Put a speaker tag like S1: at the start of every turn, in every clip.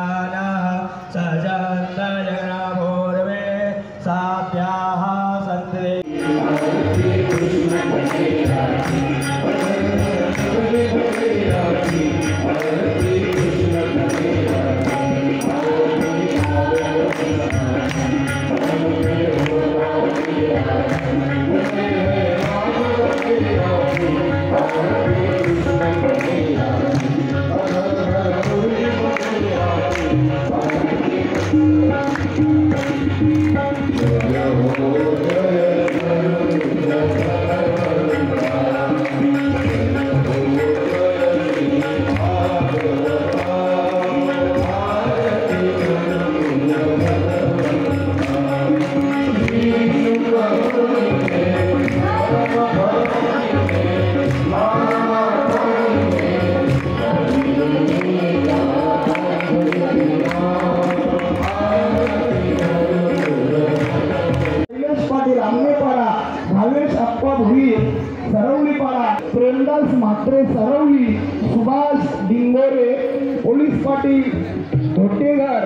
S1: विद्वानाः सजन्तजगनाभूर्वे साभ्याः सन्ते
S2: सरवलीपाडा Premadasa Mhatre Saravali Subhash Dingore police Patil घोटेघर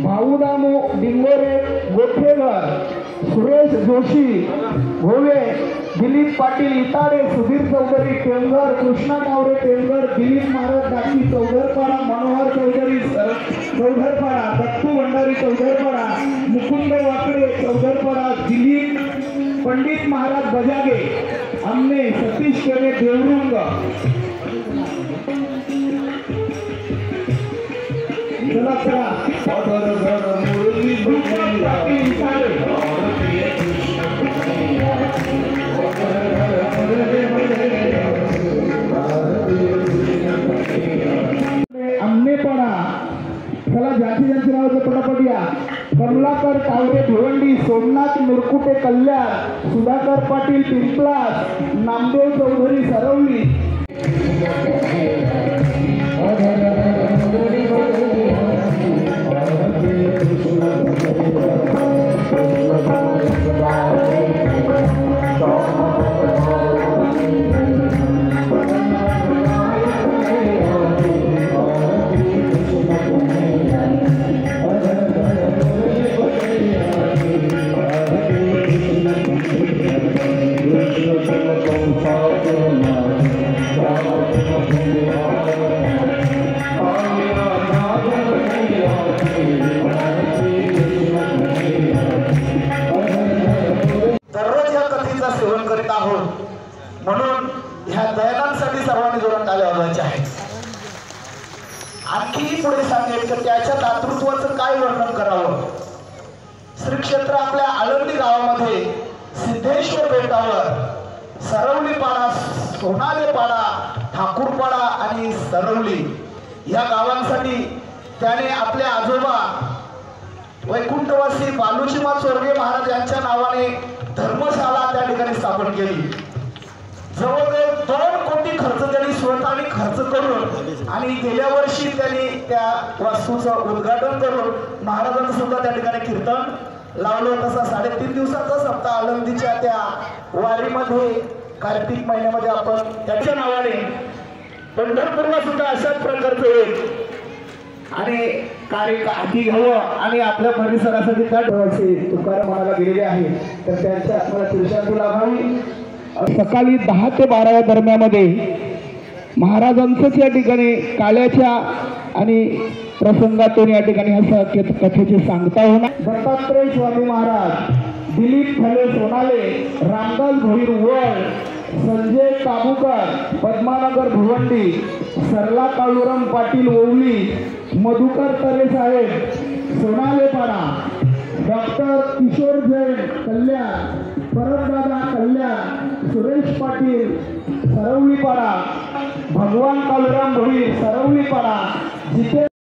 S2: भाऊदामो Dingore गोठेघर Suresh Joshi Bhove Dilip Patil इताडे Sudhir Chaudhari Temghar Krishna कावरे टेमघर दिलीप महाराज डाकी चौधरपाडा मनोहर चौधरी चौधरपाडा दत्तू भंडारी चौधरपाडा मुकुंद वाकडे चौधरपाडा दिलीप पंडित महाराज बजागे आमने सतीश केरे देवरुंग चला चला आमने पडा चला जाती ज्यांची नाव पटापट या कमलाकर टावरे भिवंडी सोमनाथ मुरकुटे कल्याण सुधाकर पाटील पिंपलास नामदेव चौधरी सरवली सेवन करीत आहोत म्हणून ह्या दयानांसाठी सर्वांनी जोरात ताली वाजवायचे आहेत। आणखी पुढे सांगेल की त्याच्या दातृत्वाचं काय वर्णन करावं। श्री क्षेत्र आपल्या आळंदी गावामध्ये सिद्धेश्वर बेटावर सरवलीपाडा सोनालेपाडा ठाकूरपाडा आणि सरवली या गावांसाठी त्याने आपले आजोबा वैकुंठवासी बालूजीमा स्वर्गीय महाराज यांच्या नावाने धर्मशाला त्या ठिकाणी स्थापन केली। जवळजवळ 2 कोटी खर्च त्यांनी स्वतःने खर्च करून आणि गेल्या वर्षी त्यांनी त्या वास्तूचं उद्घाटन करून महाराजांचं सुद्धा त्या ठिकाणी कीर्तन लावलं। तसा 3.5 दिवसाचा सप्ताह आळंदीच्या त्या वारीमध्ये कार्तिक महिन्यामध्ये आपण त्याच्या नावाने पंढरपूरला सुद्धा अशाच प्रकारचं एक आणि कार्य हाती घ्यावं आणि आपल्या परिसरासाठी त्या ठेवायचे तुकाराम म्हणायला गेलेले आहे। तर त्यांच्या मला तीर्थांती लाभावी। सकाळी 10 ते 12 दरम्यामध्ये महाराजांचंच या ठिकाणी काल्याच्या आणि प्रसंगातून या ठिकाणी ह्या कथेची सांगता होणार। दत्तात्रय स्वामी महाराज दिलीप फले सोनाले रामदास भोईर वळ संजय काबूकर पद्मानगर भिवंडी सरला काळूराम पाटील ओवली मधुकर तरे साहेब सोनालेपाडा डॉक्टर किशोर जैन कल्याण परमदादा कल्याण सुरेश पाटील सरवलीपाडा भगवान काळूराम भोईर सरवलीपाडा जिथे